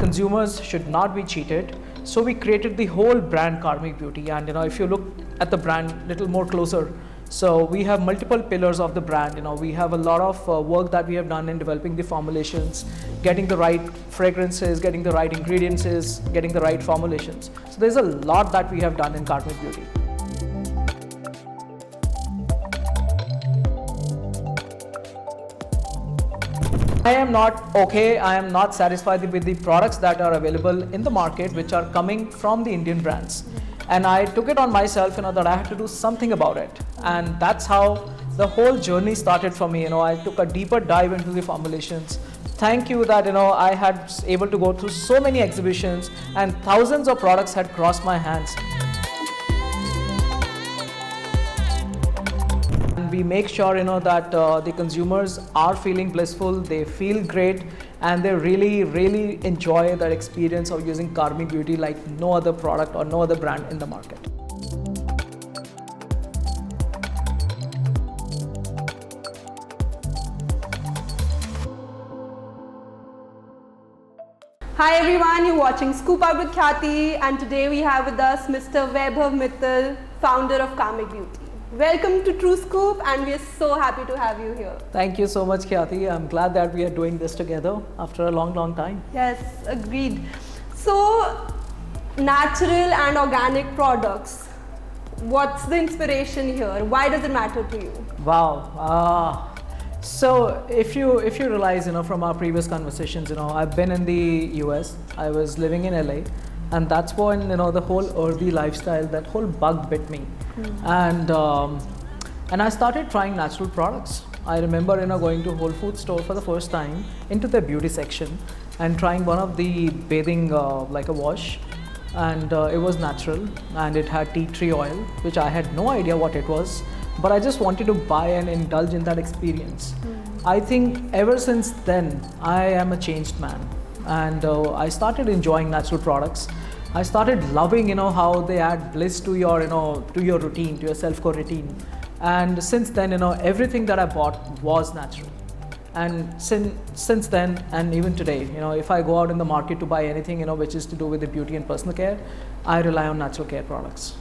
consumers should not be cheated. So we created the whole brand Karmic Beauty, and if you look at the brand little more closer, so we have multiple pillars of the brand. We have a lot of work that we have done in developing the formulations, getting the right fragrances, getting the right ingredients, getting the right formulations. So there's a lot that we have done in Karmic Beauty. I am not satisfied with the products that are available in the market, which are coming from the Indian brands. And I took it on myself, that I had to do something about it. And that's how the whole journey started for me. I took a deeper dive into the formulations. Thank you that, I had able to go through so many exhibitions and thousands of products had crossed my hands. We make sure that the consumers are feeling blissful, they feel great, and they really enjoy that experience of using Karmic Beauty like no other product or no other brand in the market. Hi everyone, you're watching ScoopOut with Khyati, and today we have with us Mr. Vaibhav Mittal, founder of Karmic Beauty. Welcome to True Scoop, and we are so happy to have you here. Thank you so much, Khyati. I'm glad that we are doing this together after a long time. Yes, agreed. So, natural and organic products. What's the inspiration here? Why does it matter to you? Wow. So if you realize, from our previous conversations, I've been in the US. I was living in LA. And that's when the whole earthy lifestyle, that whole bug bit me. And I started trying natural products. I remember going to Whole Foods store for the first time into the beauty section and trying one of the bathing like a wash, and it was natural and it had tea tree oil, which I had no idea what it was, but I just wanted to buy and indulge in that experience. I think ever since then I am a changed man. And I started enjoying natural products. I started loving, how they add bliss to your, to your routine, to your self-care routine. And since then, everything that I bought was natural. And since then, and even today, if I go out in the market to buy anything, which is to do with the beauty and personal care, I rely on natural care products.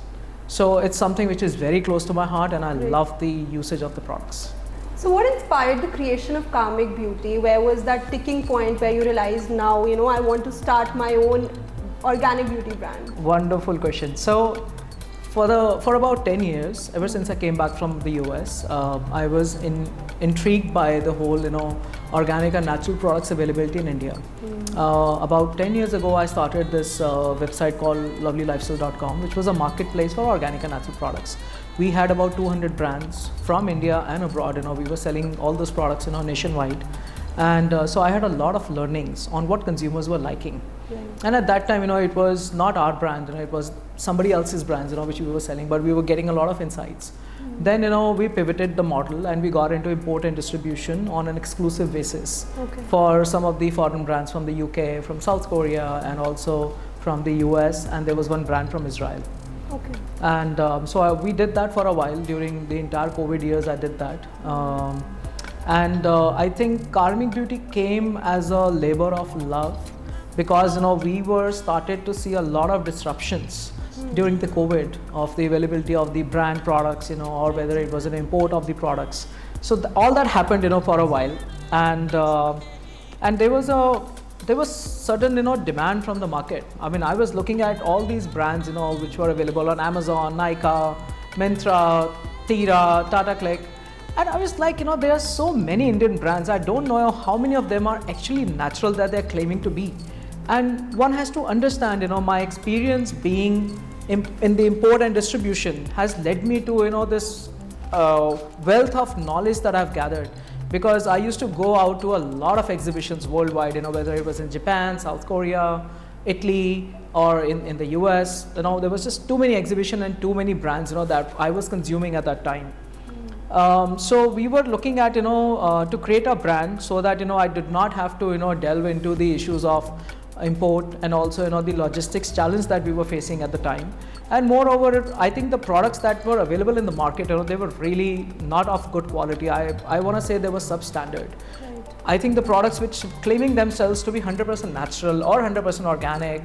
So it's something which is very close to my heart, and I love the usage of the products. So what inspired the creation of Karmic Beauty? Where was that ticking point where you realized now, I want to start my own organic beauty brand? Wonderful question. So for about 10 years, ever since I came back from the US, I was intrigued by the whole, organic and natural products availability in India. About 10 years ago, I started this website called lovelylifestyle.com, which was a marketplace for organic and natural products. We had about 200 brands from India and abroad. We were selling all those products, nationwide. And so I had a lot of learnings on what consumers were liking. And at that time, it was not our brand, it was somebody else's brands, which we were selling, but we were getting a lot of insights. Then, we pivoted the model and we got into import and distribution on an exclusive basis for some of the foreign brands from the UK, from South Korea, and also from the US, and there was one brand from Israel. And so we did that for a while. During the entire COVID years, I did that. And I think Karmic Beauty came as a labor of love, because we were started to see a lot of disruptions during the COVID of the availability of the brand products, or whether it was an import of the products. So all that happened, for a while, and there was certain demand from the market. I mean, I was looking at all these brands, which were available on Amazon, Nykaa, Myntra, Tira, Tata Click. And I was like, there are so many Indian brands. I don't know how many of them are actually natural that they're claiming to be. And one has to understand, my experience being in the import and distribution has led me to, this wealth of knowledge that I've gathered. Because I used to go out to a lot of exhibitions worldwide, whether it was in Japan, South Korea, Italy, or in the US. There was just too many exhibitions and too many brands, that I was consuming at that time. So we were looking at, to create a brand so that, I did not have to, delve into the issues of import and also, the logistics challenge that we were facing at the time. And moreover, I think the products that were available in the market, they were really not of good quality. I want to say they were substandard. I think the products which claiming themselves to be 100% natural or 100% organic,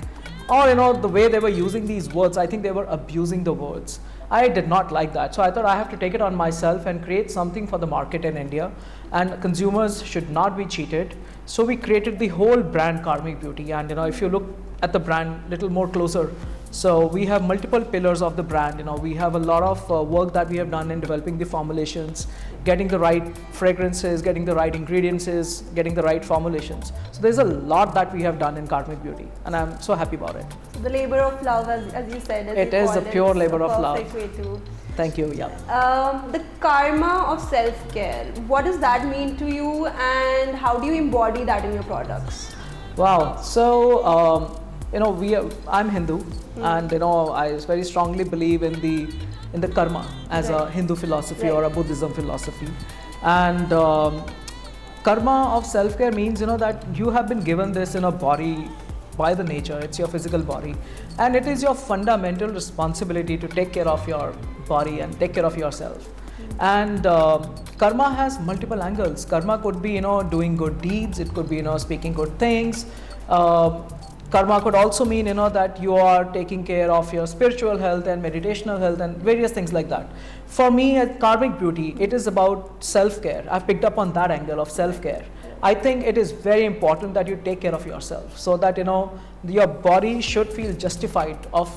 or the way they were using these words, I think they were abusing the words. I did not like that. So I thought I have to take it on myself and create something for the market in India, and consumers should not be cheated. So we created the whole brand Karmic Beauty, and if you look at the brand little more closer, so we have multiple pillars of the brand. We have a lot of work that we have done in developing the formulations, getting the right fragrances, getting the right ingredients, getting the right formulations. So there's a lot that we have done in Karmic Beauty, and I'm so happy about it. So the labor of love, as you said, it is a pure labor of love. Perfect way to. Thank you. Yeah. The karma of self-care. What does that mean to you, and how do you embody that in your products? Wow. So I'm Hindu, and I very strongly believe in the karma as a Hindu philosophy or a Buddhism philosophy, and karma of self-care means that you have been given this body by the nature. It's your physical body, and it is your fundamental responsibility to take care of your body and take care of yourself. And karma has multiple angles. Karma could be doing good deeds. It could be speaking good things. Karma could also mean that you are taking care of your spiritual health and meditational health and various things like that. For me at Karmic Beauty, it is about self-care. I've picked up on that angle of self-care. I think it is very important that you take care of yourself, so that your body should feel justified of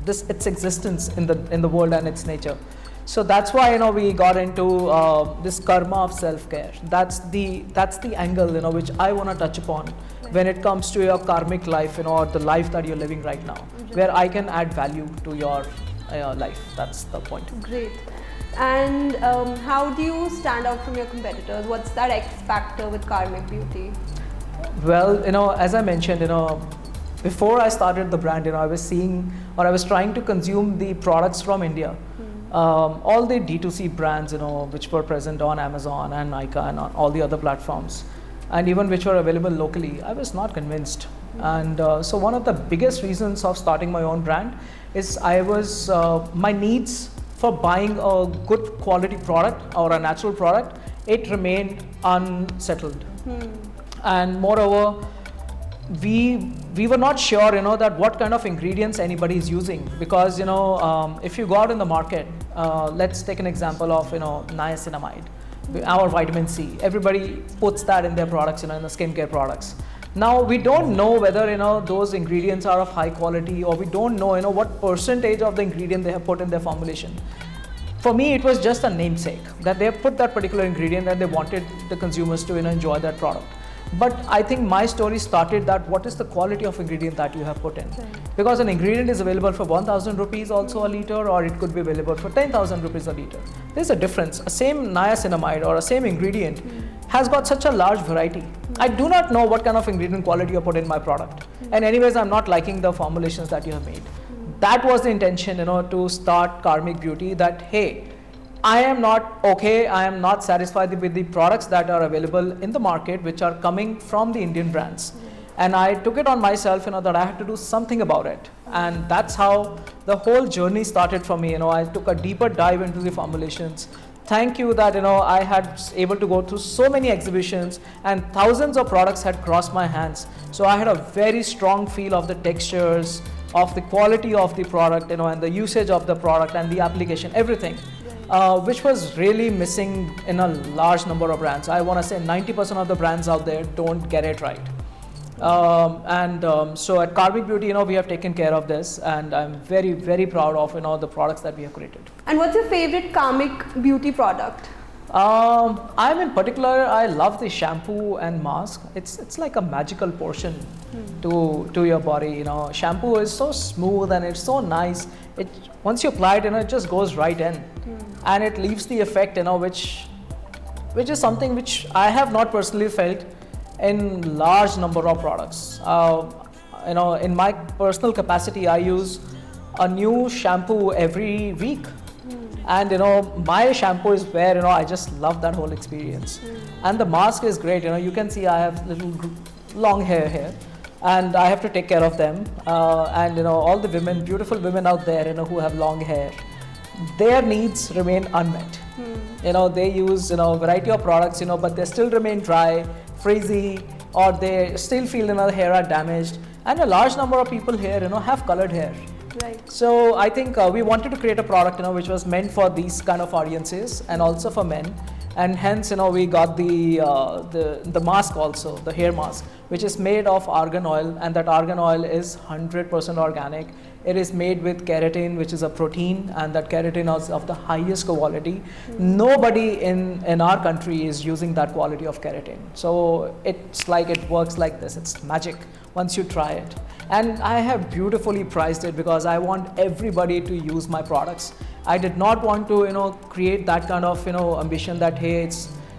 its existence in the world and its nature. So that's why we got into this karma of self-care. That's the angle which I want to touch upon when it comes to your karmic life, or the life that you're living right now, where I can add value to your life. That's the point. Great. And how do you stand out from your competitors? What's that X factor with Karmic Beauty? Well, as I mentioned, before I started the brand, I was seeing, or I was trying to consume the products from India. All the D2C brands, which were present on Amazon and Nykaa and on all the other platforms, and even which were available locally, I was not convinced. And so one of the biggest reasons of starting my own brand is my needs for buying a good quality product or a natural product, it remained unsettled. And moreover, we were not sure that what kind of ingredients anybody is using, because if you go out in the market, let's take an example of niacinamide, our vitamin C. Everybody puts that in their products, in the skincare products. Now we don't know whether those ingredients are of high quality, or we don't know what percentage of the ingredient they have put in their formulation. For me, it was just a namesake that they have put that particular ingredient and they wanted the consumers to enjoy that product. But I think my story started that what is the quality of ingredient that you have put in? Because an ingredient is available for 1,000 rupees also a liter, or it could be available for 10,000 rupees a liter. There's a difference. A same niacinamide or a same ingredient has got such a large variety. I do not know what kind of ingredient quality you put in my product. And anyways, I'm not liking the formulations that you have made. That was the intention, to start Karmic Beauty, that hey, I am not satisfied with the products that are available in the market, which are coming from the Indian brands. And I took it on myself, that I had to do something about it. And that's how the whole journey started for me. I took a deeper dive into the formulations. Thank you that, I had able to go through so many exhibitions and thousands of products had crossed my hands. So I had a very strong feel of the textures, of the quality of the product, and the usage of the product and the application, everything. Which was really missing in a large number of brands. I want to say 90% of the brands out there don't get it right. So at Karmic Beauty, we have taken care of this, and I'm very, very proud of the products that we have created. And what's your favorite Karmic Beauty product? I'm in particular, I love the shampoo and mask. It's like a magical portion to your body. Shampoo is so smooth and it's so nice. Once you apply it, it just goes right in, and it leaves the effect, which is something which I have not personally felt in large number of products. In my personal capacity, I use a new shampoo every week. And my shampoo is where I just love that whole experience. And the mask is great. You can see I have little long hair here, and I have to take care of them. And all the women, beautiful women out there, who have long hair, their needs remain unmet. They use variety of products, but they still remain dry. frizzy, or they still feel the hair are damaged. And a large number of people here have colored hair. Right. So I think we wanted to create a product which was meant for these kind of audiences and also for men. And hence, we got the mask also, the hair mask, which is made of argan oil, and that argan oil is 100% organic. It is made with keratin, which is a protein, and that keratin is of the highest quality. Nobody in our country is using that quality of keratin. So it's like it works like this. It's magic once you try it. And I have beautifully priced it because I want everybody to use my products. I did not want to create that kind of ambition that hey,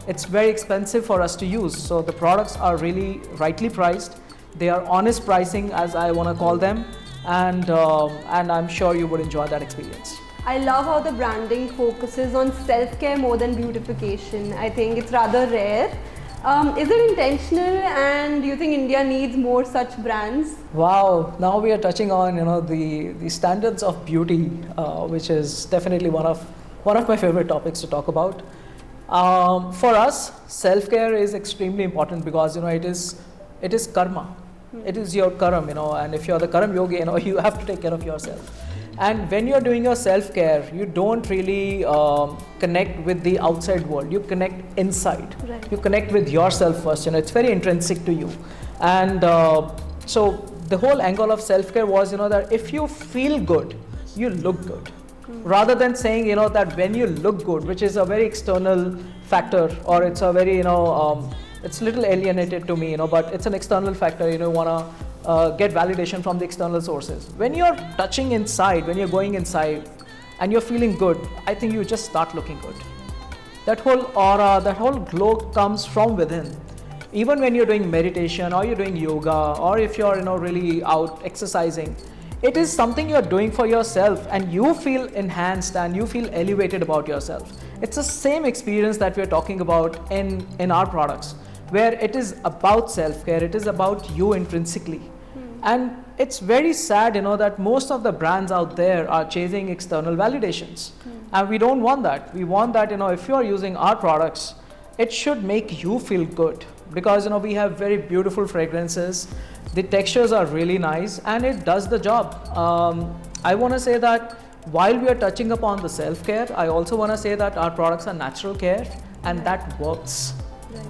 it's very expensive for us to use. So the products are really rightly priced. They are honest pricing, as I want to call them, and I'm sure you would enjoy that experience. I love how the branding focuses on self-care more than beautification. I think it's rather rare. Is it intentional, and do you think India needs more such brands? Wow, now we are touching on the standards of beauty, which is definitely one of my favorite topics to talk about. For us, self-care is extremely important because it is karma. It is your karam, and if you're the karam yogi, you have to take care of yourself. And when you're doing your self-care, you don't really connect with the outside world. You connect inside. Right. You connect with yourself first. It's very intrinsic to you. And so the whole angle of self-care was, that if you feel good, you look good. Rather than saying, that when you look good, which is a very external factor, or it's a very, it's little alienated to me, but it's an external factor. You want to get validation from the external sources. When you're touching inside, when you're going inside and you're feeling good, I think you just start looking good. That whole aura, that whole glow comes from within. Even when you're doing meditation or you're doing yoga, or if you're really out exercising, it is something you're doing for yourself and you feel enhanced and you feel elevated about yourself. It's the same experience that we're talking about in our products, where it is about self-care, it is about you intrinsically. And it's very sad, that most of the brands out there are chasing external validations. And we don't want that. We want that, if you are using our products, it should make you feel good. Because, we have very beautiful fragrances. The textures are really nice and it does the job. I want to say that while we are touching upon the self-care, I also want to say that our products are natural care and that works. Right.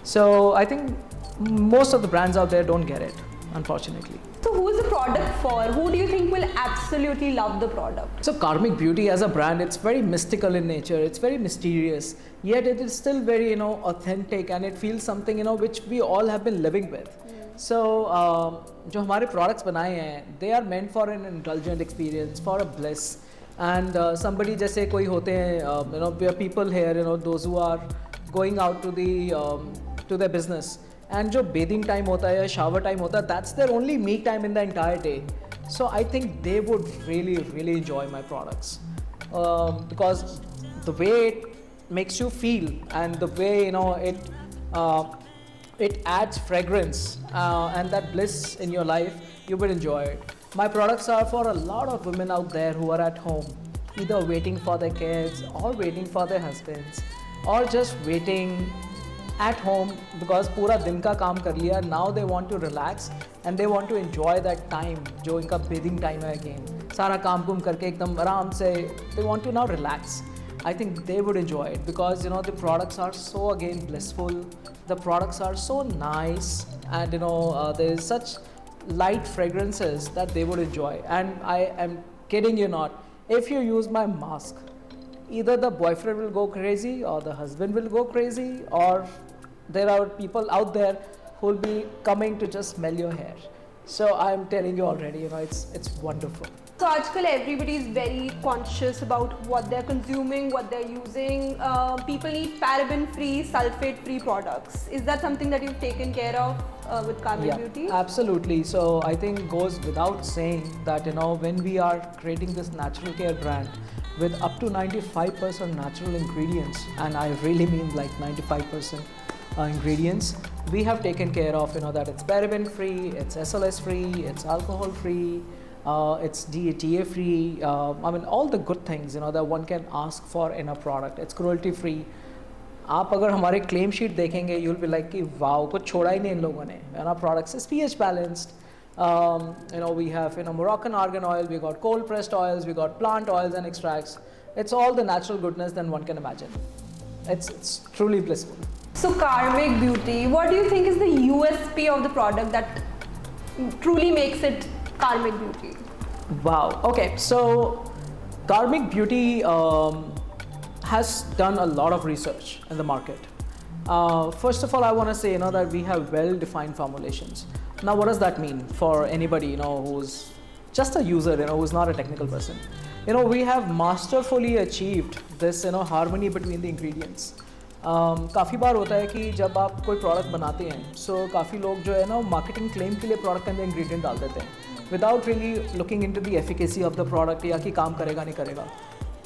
So I think most of the brands out there don't get it, unfortunately. So who is the product for? Who do you think will absolutely love the product? So Karmic Beauty as a brand, it's very mystical in nature, it's very mysterious, yet it is still very authentic, and it feels something which we all have been living with. So जो हमारे products बनाए हैं, they are meant for an indulgent experience, for a bliss. And somebody जैसे कोई होते हैं, there are people here, those who are going out to their business. And जो bathing time होता है, shower time होता है, that's their only me time in the entire day. So I think they would really, really enjoy my products because the way it makes you feel and the way it adds fragrance and that bliss in your life, you will enjoy it. My products are for a lot of women out there who are at home, either waiting for their kids or waiting for their husbands, or just waiting at home because पूरा दिन का काम कर लिया. Now they want to relax and they want to enjoy that time जो इनका bathing time है again. सारा काम कुम करके एकदम आराम से they want to now relax. I think they would enjoy it because the products are so again blissful. The products are so nice and there is such light fragrances that they would enjoy. And I am kidding you not, if you use my mask, either the boyfriend will go crazy or the husband will go crazy, or there are people out there who will be coming to just smell your hair. So I'm telling you already, it's wonderful. So आजकल everybody is very conscious about what they're consuming, what they're using. People need paraben-free, sulfate-free products. Is that something that you've taken care of with Karmic Beauty? Absolutely. So I think goes without saying that when we are creating this natural care brand with up to 95% natural ingredients, and I really mean like 95% ingredients, we have taken care of that it's paraben-free, it's SLS-free, it's alcohol-free. It's DHEA free, all the good things that one can ask for in a product. It's cruelty free. आप अगर हमारे claim sheet देखेंगे you'll be like कि wow कुछ छोड़ा ही नहीं इन लोगों ने, and our products is pH balanced. We have Moroccan argan oil, we got cold pressed oils, we got plant oils and extracts. It's all the natural goodness than one can imagine. It's truly blissful. So Karmic Beauty, what do you think is the USP of the product that truly makes it Karmic Beauty? Wow. Okay, so Karmic Beauty has done a lot of research in the market. First of all, I want to say that we have well-defined formulations. Now, what does that mean for anybody who's just a user, who's not a technical person? We have masterfully achieved this harmony between the ingredients. काफ़ी बार होता है कि जब आप कोई product बनाते हैं सो काफ़ी लोग जो है मार्केटिंग क्लेम के लिए प्रोडक्ट के अंदर इंग्रेडिएंट डाल देते हैं without really looking into the efficacy of the product या कि काम करेगा नहीं करेगा.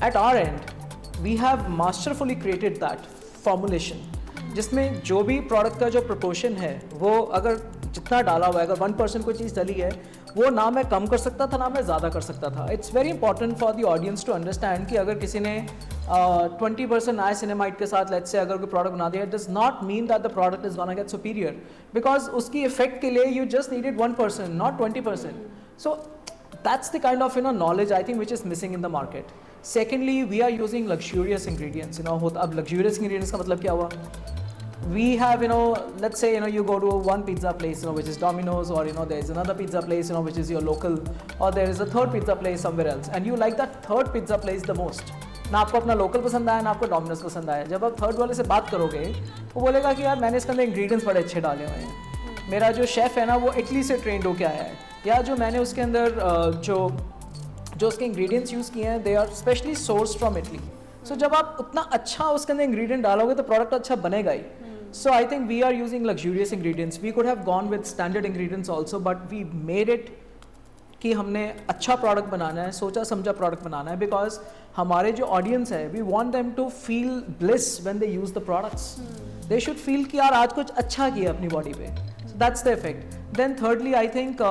At our end we have masterfully created that formulation जिसमें जो भी प्रोडक्ट का जो प्रपोर्शन है वो अगर जितना डाला हुआ है, अगर 1% कोई चीज़ डली है वो ना मैं कम कर सकता था ना मैं ज़्यादा कर सकता था. It's very important for the audience to understand कि अगर किसी ने 20% नाइसिनामाइड के साथ लेट्स से अगर कोई प्रोडक्ट बना दिया, it does not mean that the product is gonna get superior because उसकी इफेक्ट के लिए you just needed 1% not 20%. So that's the kind of knowledge I think which is missing in the market. Secondly, we are using luxurious ingredients. अब luxurious ingredients का मतलब क्या हुआ? We have let's say you go to one pizza place which is Domino's, or there is another pizza place which is your local, or there is a third pizza place somewhere else and you like that third pizza place the most. ना आपको अपना local पसंद आया ना आपको Domino's पसंद आया. जब आप थर्ड वाले से बात करोगे वो बोलेगा कि यार मैंने इसके अंदर इंग्रेडिएंट्स बड़े अच्छे डाले हुए हैं, मेरा जो शेफ़ है ना वो इटली से ट्रेंड होके आया है, या जो मैंने उसके अंदर जो उसके इंग्रेडिएंट्स यूज़ किए हैं they are specially source from Italy. So जब आप उतना अच्छा उसके अंदर इंग्रेडिएंट डालोगे तो प्रोडक्ट अच्छा बनेगा ही. So I think we are using luxurious ingredients. We could have gone with standard ingredients also, but we made it कि हमने अच्छा प्रोडक्ट बनाना है, सोचा समझा प्रोडक्ट बनाना है, बिकॉज हमारे जो ऑडियंस है we want them to feel bliss when they use the products. They should feel कि यार आज कुछ अच्छा किया अपनी बॉडी पे. That's the effect. Then thirdly I think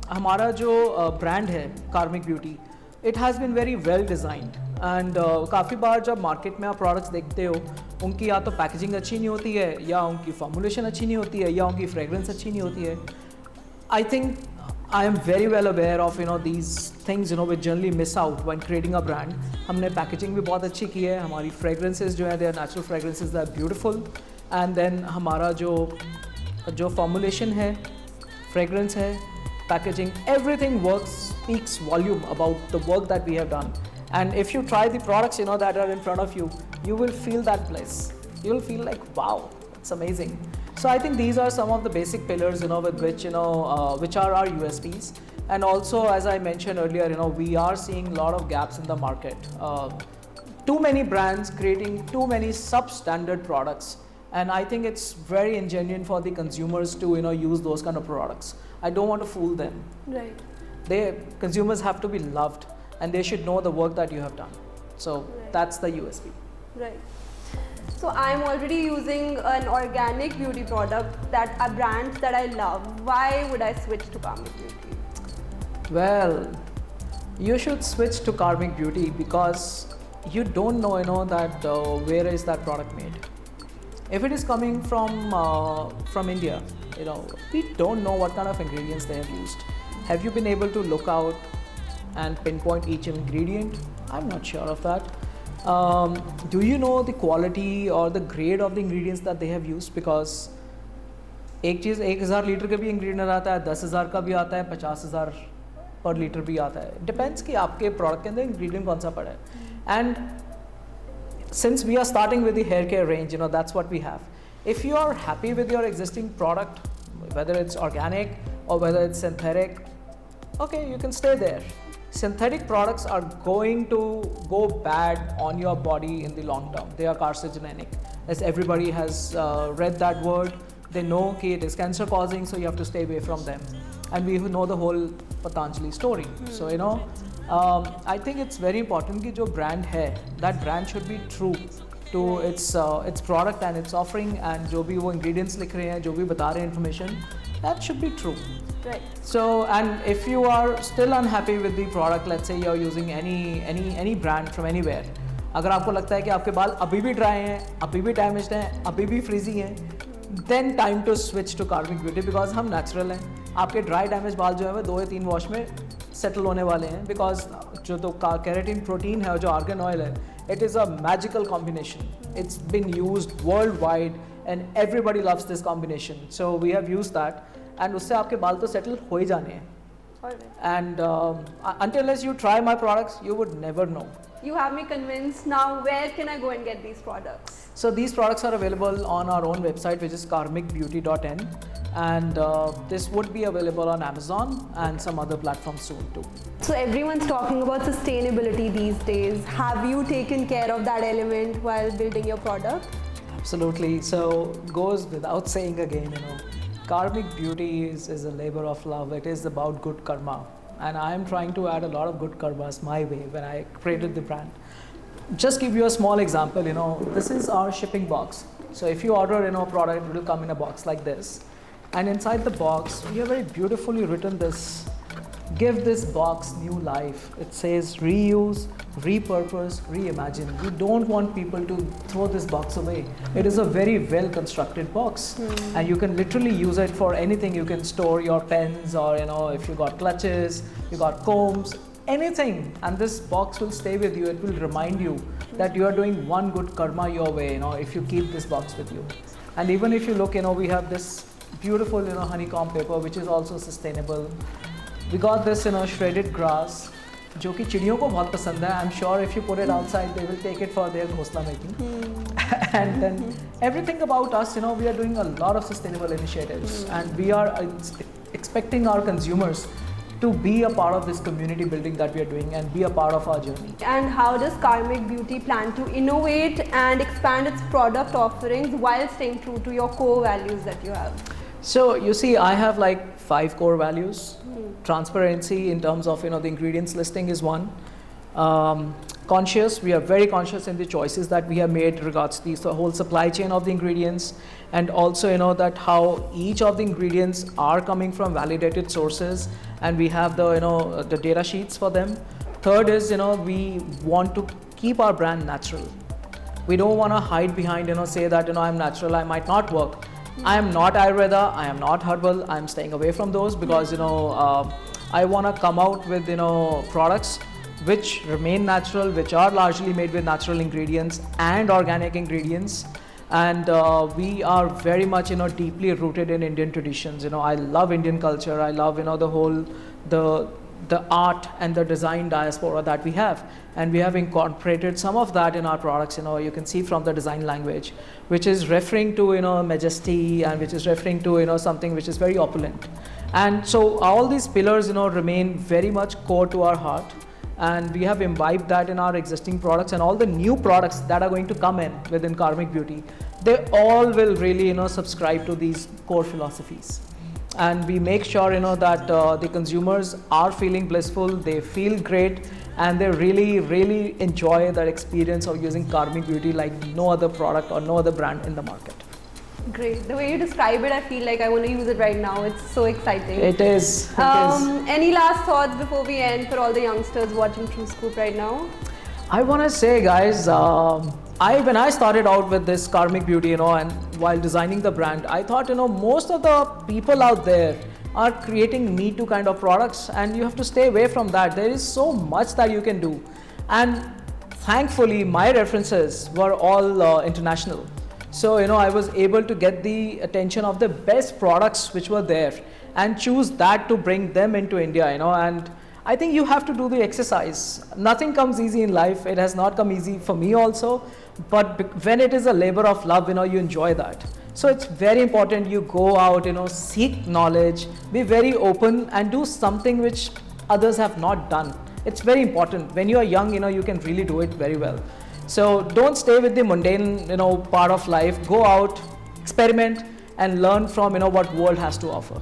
हमारा जो ब्रांड है karmic beauty, it has been very well designed and काफ़ी बार जब मार्केट में आप प्रोडक्ट्स देखते हो उनकी या तो पैकेजिंग अच्छी नहीं होती है, या उनकी फॉर्मुलेशन अच्छी नहीं होती है, या उनकी फ्रेगरेंस अच्छी नहीं होती है. I think I am very well aware of these things which generally miss out when creating a brand. हमने पैकेजिंग भी बहुत अच्छी की है, हमारी फ्रेगरेंसेज जो है they are natural fragrances, they are beautiful, and then हमारा जो फॉर्मुलेशन है, फ्रेगरेंस है, packaging, everything works, speaks volume about the work that we have done. And if you try the products that are in front of you, you will feel that bliss. You will feel like wow, it's amazing. So I think these are some of the basic pillars with which which are our USPs. And also, as I mentioned earlier, we are seeing a lot of gaps in the market. Too many brands creating too many substandard products, and I think it's very ingenuine for the consumers to use those kind of products. I don't want to fool them. Right. Consumers have to be loved, and they should know the work that you have done. So that's the USP. Right. So I'm already using an organic beauty product, that a brand that I love. Why would I switch to Karmic Beauty? Well, you should switch to Karmic Beauty because you don't know that where is that product made. If it is coming from India, we don't know what kind of ingredients they have used. Have you been able to look out and pinpoint each ingredient? I'm not sure of that. Do you know the quality or the grade of the ingredients that they have used? Because एक चीज़ 1000 litre का भी ingredient आता है, 10,000 का भी आता है, 50,000 पर लीटर भी आता है. डिपेंड्स कि आपके प्रोडक्ट के अंदर इंग्रेडिएंट कौन सा पड़ा है. And since we are starting with the hair care range, that's what we have. If you are happy with your existing product, whether it's organic or whether it's synthetic, okay, you can stay there. Synthetic products are going to go bad on your body in the long term. They are carcinogenic. As everybody has read that word, they know that it is cancer causing, so you have to stay away from them. And we know the whole Patanjali story. So I think it's very important that जो brand है, that brand should be true to its product and its offering, and जो भी वो ingredients लिख रहे हैं, जो भी बता रहे हैं information, that should be true. Right. So, and if you are still unhappy with the product, let's say you're using any brand from anywhere, अगर आपको लगता है कि आपके बाल अभी भी ड्राई हैं, अभी भी डैमेज्ड हैं, अभी भी फ्रीजी हैं, then time to switch to karmic beauty, because हम नेचुरल हैं। आपके ड्राई डैमेज बाल जो है वो 2 या 3 वॉश में सेटल होने वाले हैं, बिकॉज जो तो कैरेटिन प्रोटीन है और जो आर्गन ऑयल है, it is a magical combination. It's been used world wide and everybody loves this combination, so we have use that, and उससे आपके बाल तो सेटल हो ही जाने हैं. And until you try my products, you would never know. You have me convinced. Now, where can I go and get these products? So these products are available on our own website, which is karmicbeauty.in, and this would be available on Amazon and some other platforms soon too. So everyone's talking about sustainability these days. Have you taken care of that element while building your product? Absolutely. So goes without saying again, Karmic Beauty is a labor of love. It is about good karma, and I am trying to add a lot of good karmas my way when I created the brand. Just give you a small example, this is our shipping box. So if you order a product, it will come in a box like this, and inside the box we have very beautifully written this: give this box new life. It says reuse, repurpose, reimagine. We don't want people to throw this box away. It is a very well constructed box, and you can literally use it for anything. You can store your pens, or if you got clutches, you got combs, anything, and this box will stay with you. It will remind you that you are doing one good karma your way, if you keep this box with you. And even if you look, we have this beautiful honeycomb paper, which is also sustainable. We got this shredded grass, जो कि चिड़ियों को बहुत पसंद है. I'm sure if you put it outside, they will take it for their घोंसला making. And then everything about us, we are doing a lot of sustainable initiatives, and we are expecting our consumers to be a part of this community building that we are doing and be a part of our journey. And how does Karmic Beauty plan to innovate and expand its product offerings while staying true to your core values that you have? So you see, I have like 5 core values. Transparency in terms of the ingredients listing is one. Conscious, we are very conscious in the choices that we have made regards to the whole supply chain of the ingredients, and also that how each of the ingredients are coming from validated sources, and we have the the data sheets for them. Third is we want to keep our brand natural. We don't want to hide behind say that I'm natural, I might not work. I am not Ayurveda, I am not herbal, I am staying away from those, because I want to come out with products which remain natural, which are largely made with natural ingredients and organic ingredients, and we are very much deeply rooted in Indian traditions. I love Indian culture, I love the whole the art and the design diaspora that we have, and we have incorporated some of that in our products. You can see from the design language, which is referring to majesty, and which is referring to something which is very opulent. And so all these pillars remain very much core to our heart, and we have imbibed that in our existing products, and all the new products that are going to come in within Karmic Beauty, they all will really subscribe to these core philosophies. And we make sure that the consumers are feeling blissful, they feel great, and they really enjoy that experience of using Karmic Beauty like no other product or no other brand in the market. Great. The way you describe it, I feel like I want to use it right now. It's so exciting. It is. Any last thoughts before we end for all the youngsters watching True Scoop right now? I want to say, guys, when I started out with this Karmic Beauty, and while designing the brand, I thought, most of the people out there are creating Me Too kind of products, and you have to stay away from that. There is so much that you can do, and thankfully, my references were all international. So, I was able to get the attention of the best products which were there, and choose that to bring them into India, and I think you have to do the exercise. Nothing comes easy in life. It has not come easy for me also, but when it is a labor of love, you enjoy that. So it's very important you go out, seek knowledge, be very open, and do something which others have not done. It's very important. When you are young, you can really do it very well. So don't stay with the mundane, part of life. Go out, experiment, and learn from, what world has to offer.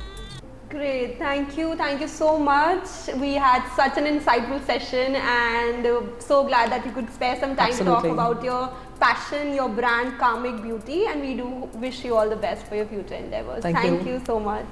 Great, thank you so much. We had such an insightful session, and so glad that you could spare some time to talk about your passion, your brand Karmic Beauty, and we do wish you all the best for your future endeavors. Thank you so much.